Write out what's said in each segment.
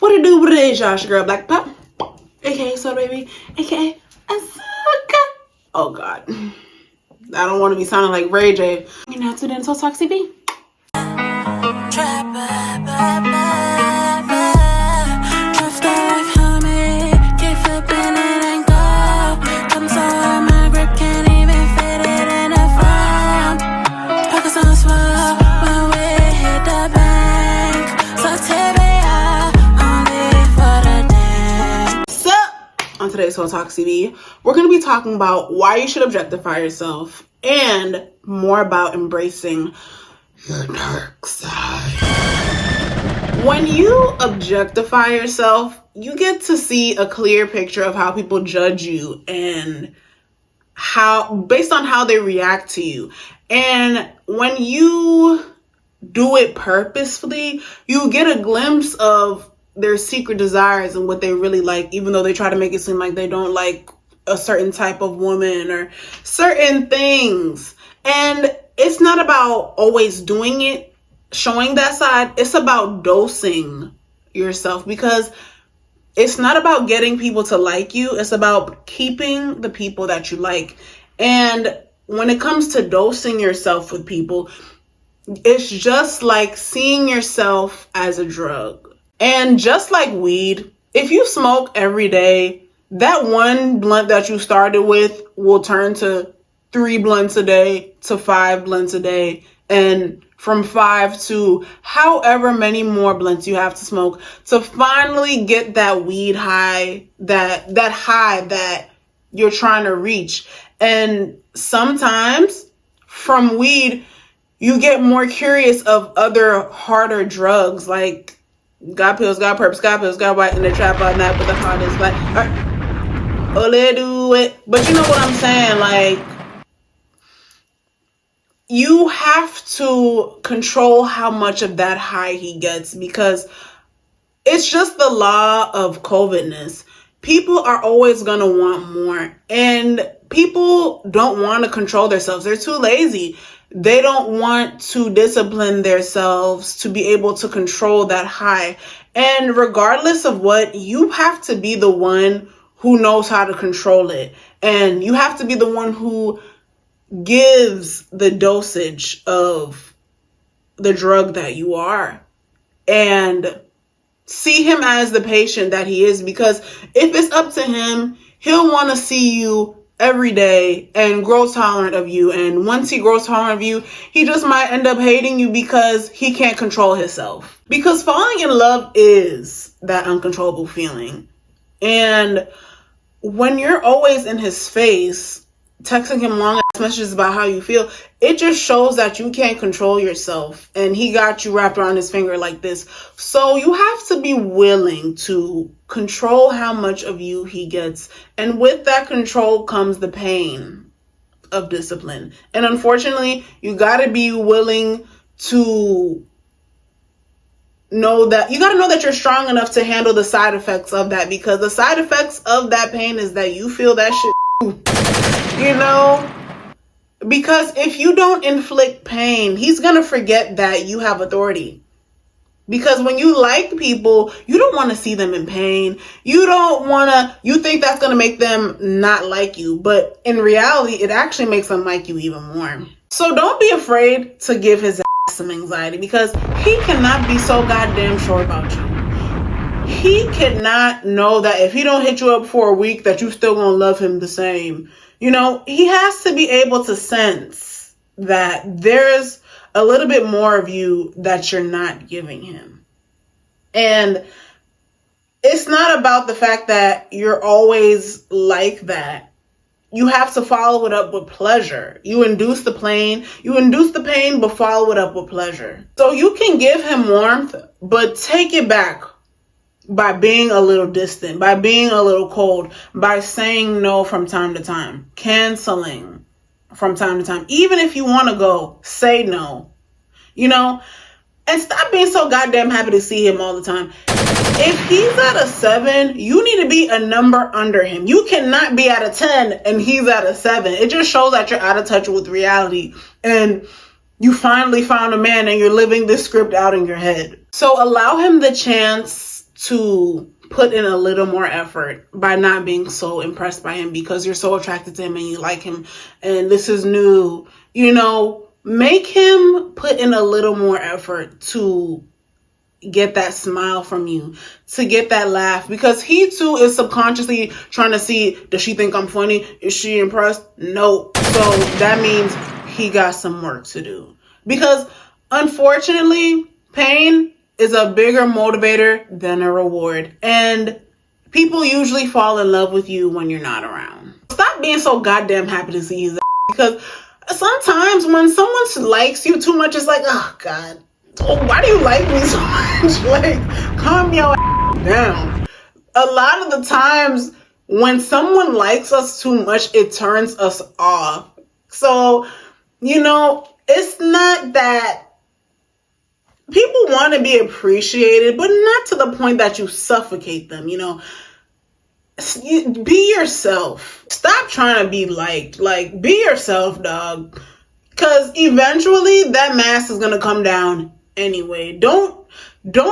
What it do? What it is, y'all? It's your girl Black Pop, aka Soda Baby, aka Asuka. Oh God, I don't want to be sounding like Ray J. You're not too damn so toxic, B. On today's So Toxic B, we're going to be talking about why you should objectify yourself and more about embracing your dark side. When you objectify yourself, you get to see a clear picture of how people judge you and how, based on how they react to you. And when you do it purposefully, you get a glimpse of their secret desires and what they really like, even though they try to make it seem like they don't like a certain type of woman or certain things. And it's not about always doing it, showing that side. It's about dosing yourself, because it's not about getting people to like you. It's about keeping the people that you like. And when it comes to dosing yourself with people, it's just like seeing yourself as a drug. And just like weed, if you smoke every day, that one blunt that you started with will turn to 3 blunts a day, to 5 blunts a day, and from 5 to however many more blunts you have to smoke to finally get that weed high, that high that you're trying to reach. And sometimes from weed, you get more curious of other harder drugs, like got pills, got perps, got pills, got white in the trap all night with the hardest, like, oh, they do it. But you know what I'm saying? Like, you have to control how much of that high he gets, because it's just the law of COVIDness. People are always going to want more, and people don't want to control themselves. They're too lazy. They don't want to discipline themselves to be able to control that high. And regardless of what, you have to be the one who knows how to control it. And you have to be the one who gives the dosage of the drug that you are. And see him as the patient that he is, because if it's up to him, he'll want to see you every day and grow tolerant of you. And once he grows tolerant of you, he just might end up hating you because he can't control himself. Because falling in love is that uncontrollable feeling. And when you're always in his face, texting him long ass messages about how you feel, it just shows that you can't control yourself, and he got you wrapped around his finger like this. So you have to be willing to control how much of you he gets, and with that control comes the pain of discipline. And unfortunately, you got to be willing to know that you're strong enough to handle the side effects of that, because the side effects of that pain is that you feel that shit, you know. Because if you don't inflict pain, he's going to forget that you have authority. Because when you like people, you don't want to see them in pain. You think that's going to make them not like you. But in reality, it actually makes them like you even more. So don't be afraid to give his ass some anxiety, because he cannot be so goddamn sure about you. He cannot know that if he don't hit you up for a week, that you still going to love him the same. You know, he has to be able to sense that there's a little bit more of you that you're not giving him. And it's not about the fact that you're always like that. You have to follow it up with pleasure. You induce the pain, but follow it up with pleasure. So you can give him warmth, but take it back by being a little distant, by being a little cold, by saying no from time to time, canceling from time to time. Even if you want to go, say no, you know, and stop being so goddamn happy to see him all the time. If he's at a 7, you need to be a number under him. You cannot be at a 10 and he's at a 7. It just shows that you're out of touch with reality. And you finally found a man and you're living this script out in your head. So allow him the chance to put in a little more effort by not being so impressed by him because you're so attracted to him and you like him and this is new. Make him put in a little more effort to get that smile from you, to get that laugh, because he too is subconsciously trying to see, does she think I'm funny? Is she impressed? No. So that means he got some work to do, because unfortunately, pain is a bigger motivator than a reward, and people usually fall in love with you when you're not around. Stop being so goddamn happy to see his ass, because sometimes when someone likes you too much, it's like, oh God, why do you like me so much? Like, calm your ass down. A lot of the times when someone likes us too much, it turns us off. So, it's not that people want to be appreciated, but not to the point that you suffocate them, Be yourself. Stop trying to be liked. Like, be yourself, dog. Because eventually that mask is going to come down anyway. Don't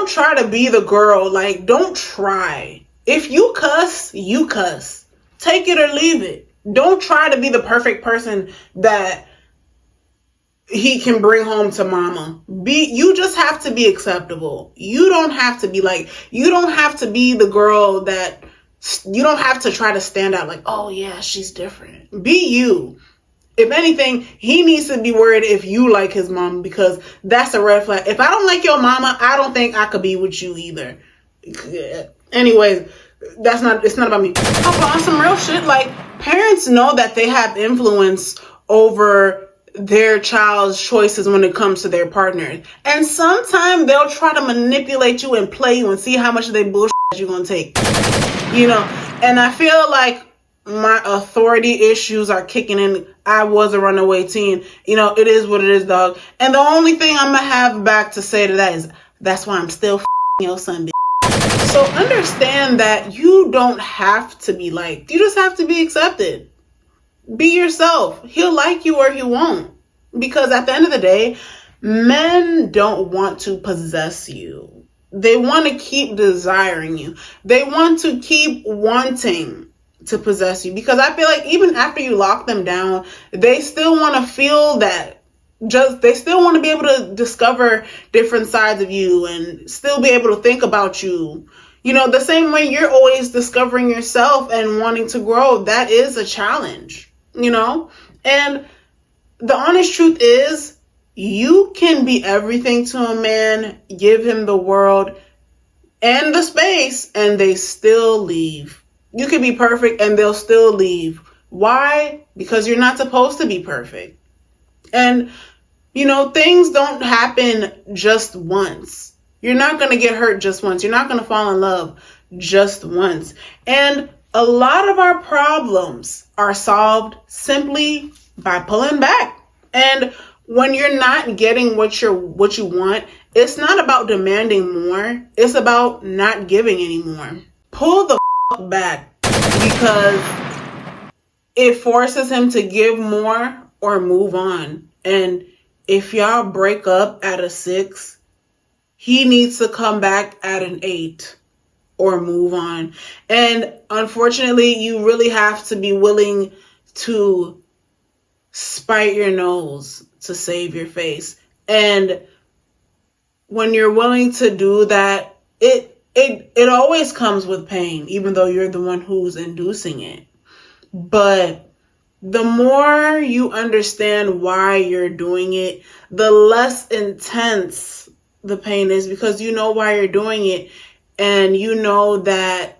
try to be the girl. Like, don't try. If you cuss, you cuss. Take it or leave it. Don't try to be the perfect person that he can bring home to mama. You just have to be acceptable. You don't have to be you don't have to be the girl that, you don't have to try to stand out like, oh yeah, she's different. Be you. If anything, he needs to be worried if you like his mama, because that's a red flag. If I don't like your mama, I don't think I could be with you either. Anyways, it's not about me. On some real shit, like, parents know that they have influence over their child's choices when it comes to their partners. And sometimes they'll try to manipulate you and play you and see how much of their bullshit you're going to take. And I feel like my authority issues are kicking in. I was a runaway teen. It is what it is, dog. And the only thing I'm going to have back to say to that is, that's why I'm still your son, bitch. So understand that you don't have to be liked. You just have to be accepted. Be yourself. He'll like you or he won't. Because at the end of the day, men don't want to possess you. They want to keep desiring you. They want to keep wanting to possess you, because I feel like even after you lock them down, they still want to feel that. They still want to be able to discover different sides of you and still be able to think about you. The same way you're always discovering yourself and wanting to grow. That is a challenge, And the honest truth is, you can be everything to a man, give him the world and the space, and they still leave. You can be perfect and they'll still leave. Why? Because you're not supposed to be perfect. And, things don't happen just once. You're not going to get hurt just once. You're not going to fall in love just once. And a lot of our problems are solved simply by pulling back. And when you're not getting what you want, it's not about demanding more. It's about not giving anymore. Pull the back, because it forces him to give more or move on. And if y'all break up at a 6, he needs to come back at an 8 or move on. And unfortunately, you really have to be willing to spite your nose to save your face. And when you're willing to do that, it always comes with pain, even though you're the one who's inducing it. But the more you understand why you're doing it, the less intense the pain is, because you know why you're doing it, and you know the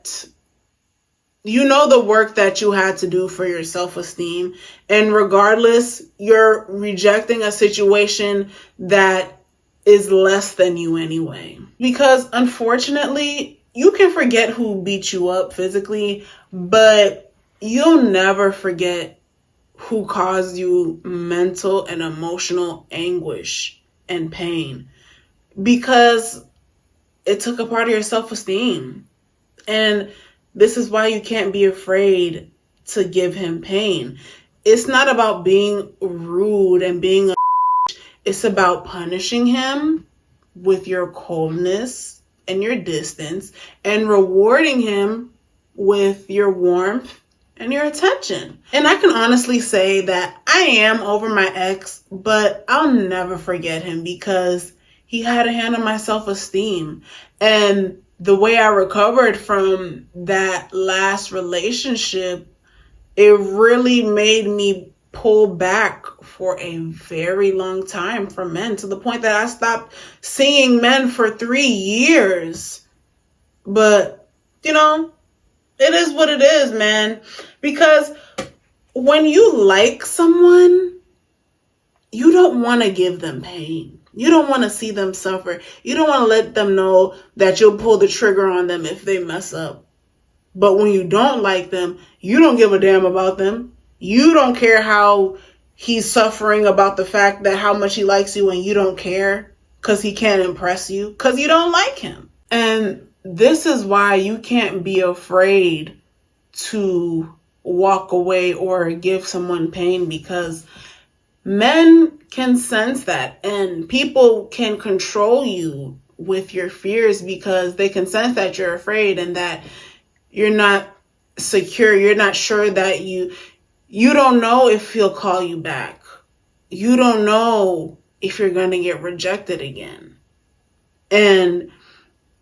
work that you had to do for your self-esteem. And regardless, you're rejecting a situation that is less than you anyway. Because unfortunately, you can forget who beat you up physically, but you'll never forget who caused you mental and emotional anguish and pain, because it took a part of your self-esteem. And this is why you can't be afraid to give him pain. It's not about being rude and being it's about punishing him with your coldness and your distance and rewarding him with your warmth and your attention. And I can honestly say that I am over my ex, but I'll never forget him because he had a hand on my self-esteem. And the way I recovered from that last relationship, it really made me pull back for a very long time from men, to the point that I stopped seeing men for 3 years. But, you know, it is what it is, man. Because when you like someone, you don't want to give them pain. You don't want to see them suffer. You don't want to let them know that you'll pull the trigger on them if they mess up. But when you don't like them, you don't give a damn about them. You don't care how he's suffering about the fact that how much he likes you, and you don't care because he can't impress you because you don't like him. And this is why you can't be afraid to walk away or give someone pain, because men can sense that, and people can control you with your fears because they can sense that you're afraid and that you're not secure. You're not sure that you don't know if he'll call you back. You don't know if you're going to get rejected again. And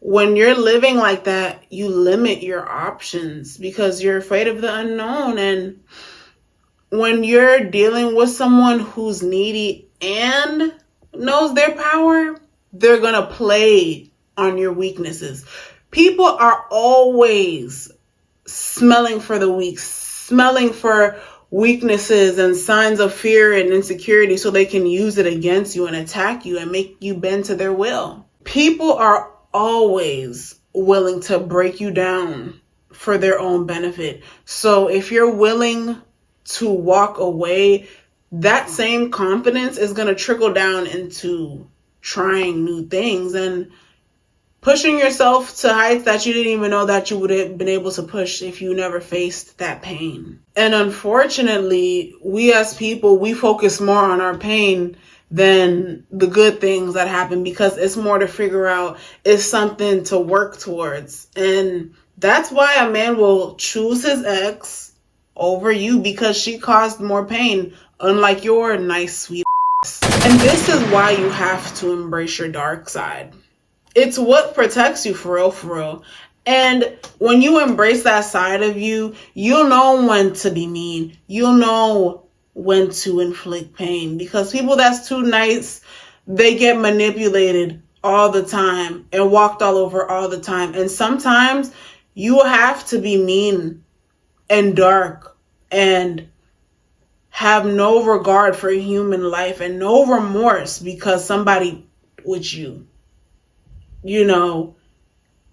when you're living like that, you limit your options because you're afraid of the unknown. And when you're dealing with someone who's needy and knows their power, they're going to play on your weaknesses. People are always smelling for the weak, smelling for weaknesses and signs of fear and insecurity so they can use it against you and attack you and make you bend to their will. People are always willing to break you down for their own benefit. So if you're willing to walk away, that same confidence is going to trickle down into trying new things and pushing yourself to heights that you didn't even know that you would have been able to push if you never faced that pain. And unfortunately, we as people, we focus more on our pain than the good things that happen because it's more to figure out, it's something to work towards. And that's why a man will choose his ex over you, because she caused more pain, unlike your nice, sweet ass. And this is why you have to embrace your dark side. It's what protects you for real. And when you embrace that side of you, you'll know when to be mean. You'll know when to inflict pain, because people that's too nice, they get manipulated all the time and walked all over all the time. And sometimes you have to be mean and dark and have no regard for human life and no remorse because somebody with you. You know,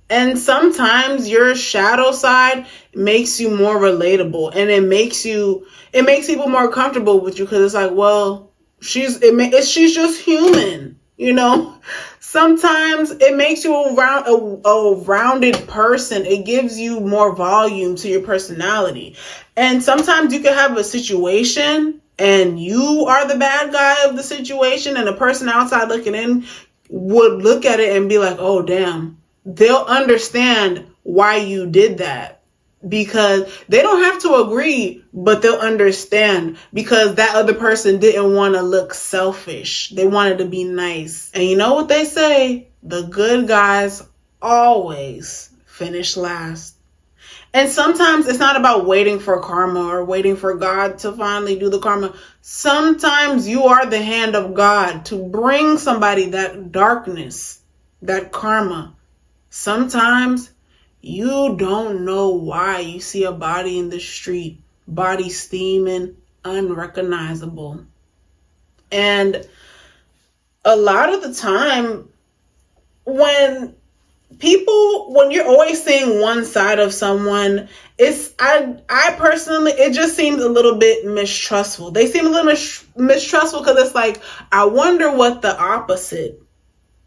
and sometimes your shadow side makes you more relatable, and it makes people more comfortable with you, because it's like, well, she's just human, you know. Sometimes it makes you a rounded person. It gives you more volume to your personality. And sometimes you can have a situation and you are the bad guy of the situation, and the person outside looking in would look at it and be like, oh, damn. They'll understand why you did that, because they don't have to agree, but they'll understand because that other person didn't want to look selfish. They wanted to be nice. And you know what they say? The good guys always finish last. And sometimes it's not about waiting for karma or waiting for God to finally do the karma. Sometimes you are the hand of God to bring somebody that darkness, that karma. Sometimes you don't know why you see a body in the street, body steaming, unrecognizable. And a lot of the time, when you're always seeing one side of someone, I personally, it just seems a little bit mistrustful. They seem a little mistrustful because it's like, I wonder what the opposite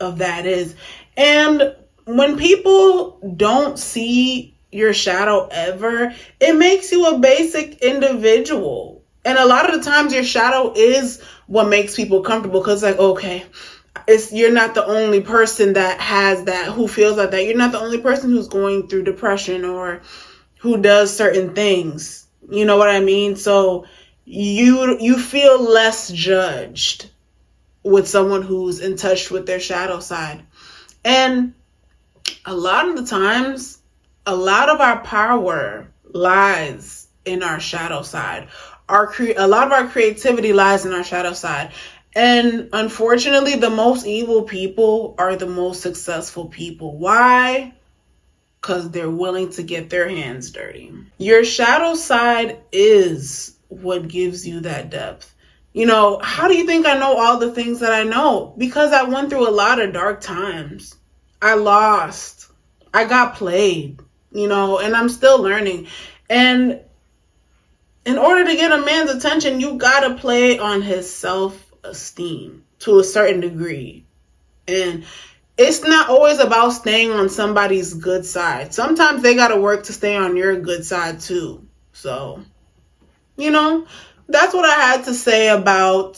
of that is. And when people don't see your shadow ever, it makes you a basic individual. And a lot of the times your shadow is what makes people comfortable, because like, okay, you're not the only person that has that, who feels like that. You're not the only person who's going through depression or who does certain things. You know what I mean? So you feel less judged with someone who's in touch with their shadow side. And a lot of the times, a lot of our power lies in our shadow side. A lot of our creativity lies in our shadow side. And unfortunately, the most evil people are the most successful people. Why? Because they're willing to get their hands dirty. Your shadow side is what gives you that depth. You know, how do you think I know all the things that I know? Because I went through a lot of dark times. I lost. I got played, you know, and I'm still learning. And in order to get a man's attention, you gotta play on his self-esteem to a certain degree. And it's not always about staying on somebody's good side. Sometimes they gotta work to stay on your good side too. So, you know, that's what I had to say about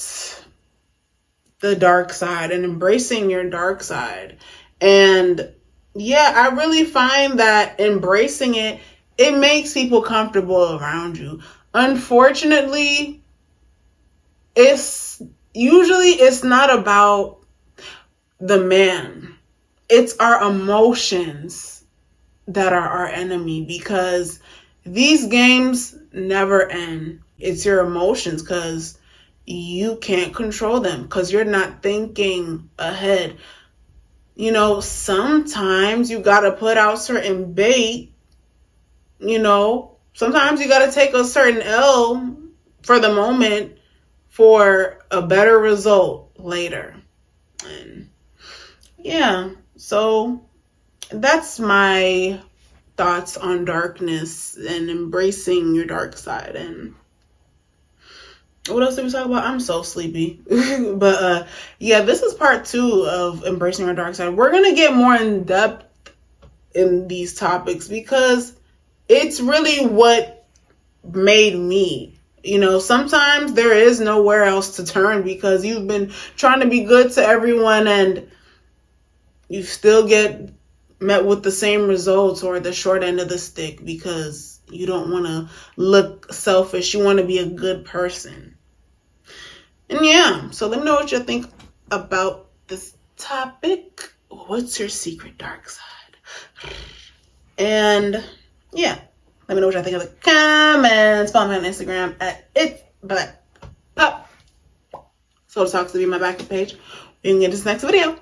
the dark side and embracing your dark side. And yeah, I really find that embracing it makes people comfortable around you. Unfortunately, it's not about the man. It's our emotions that are our enemy, because these games never end. It's your emotions, because you can't control them, because you're not thinking ahead. You know, sometimes you got to put out certain bait. You know, sometimes you got to take a certain L for the moment for a better result later. And yeah, so that's my thoughts on darkness and embracing your dark side. And what else did we talk about? I'm so sleepy. But yeah, this is part 2 of embracing our dark side. We're going to get more in depth in these topics, because it's really what made me. You know, sometimes there is nowhere else to turn, because you've been trying to be good to everyone and you still get met with the same results or the short end of the stick, because you don't want to look selfish. You want to be a good person. And yeah, so let me know what you think about this topic. What's your secret dark side? And yeah, let me know what you think in the comments. Follow me on Instagram at itsblackpop. So talks to be my backup page. We can get this next video.